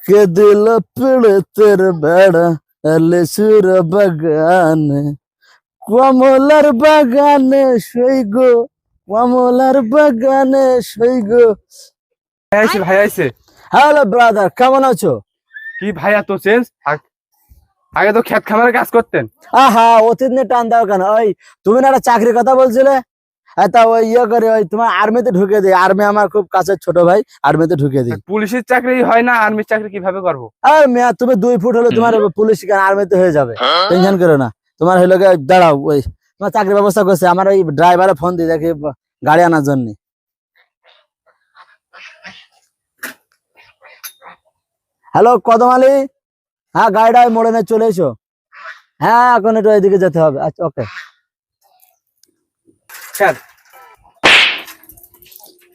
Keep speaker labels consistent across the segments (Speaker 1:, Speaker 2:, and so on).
Speaker 1: কে দিল পিড়তের বেড়া লেসুর বাগানে কমলার বাগানে সই গো কমলার বাগানে সই গো।
Speaker 2: ভাই আইছে।
Speaker 1: হ্যালো ব্রাদার, কেমন আছো?
Speaker 2: কি ভাই এত চেঞ্জ? আগে তো খেত খামারে কাজ করতেন।
Speaker 1: আহা, অতীত নিয়ে টান দাও কেন? ওই তুমি না একটা চাকরির কথা বলছিলে, তা ওই ইয়ে করে ওই তোমার আর্মিতে ঢুকে দিই। আর্মি আমার খুব কাছের ছোট ভাই, আর্মিতে ঢুকে দিই।
Speaker 2: পুলিশের চাকরি হয় না, আর্মির চাকরি কিভাবে করবো?
Speaker 1: আর মেয়া, তুমি 2 ফুট হলে তোমার পুলিশ আর্মিতে হয়ে যাবে, টেনশন করো না। তোমার হইলো গিয়ে দাঁড়াও, ওই তোমার চাকরির ব্যবস্থা করছে। আমার ওই ড্রাইভারে ফোন দিই দেখি গাড়ি আনার জন্য। হ্যালো কদম আলী, হ্যাঁ গাড়িটা মোড়ে নিয়ে চলে এসো। হ্যাঁ এখন একটু এদিকে যেতে হবে। আচ্ছা ওকে।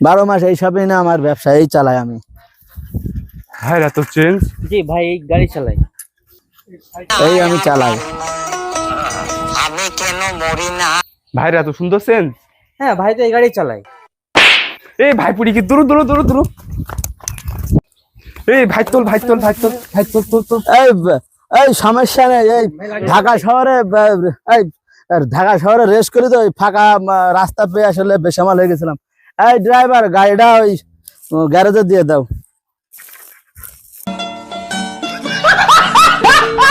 Speaker 1: 12 মাস এইসবই না আমার ব্যবসা, এই চালাই আমি।
Speaker 2: হ্যাঁ এত চেঞ্জ।
Speaker 3: জি ভাই, এই গাড়ি চালাই।
Speaker 1: এই আমি চালাই।
Speaker 4: আমি কেন মরি না?
Speaker 2: ভাইরা এত সুন্দর চেঞ্জ।
Speaker 3: হ্যাঁ ভাই, তো এই গাড়ি চালাই।
Speaker 2: এই ভাই পুরি কি দূর দূর দূর দূর। এই ভাই তোল ভাই তোল ভাই তোল ভাই তোল তোল তোল।
Speaker 1: এই এই সমস্যা নেই। এই ঢাকা শহরে এই ঢাকা শহরে রেস করি তো, ওই ফাঁকা রাস্তা পেয়ে আসলে বেসামাল হয়ে গেছিলাম। এই ড্রাইভার, গাড়িটা ওই গ্যারেজে দিয়ে দাও।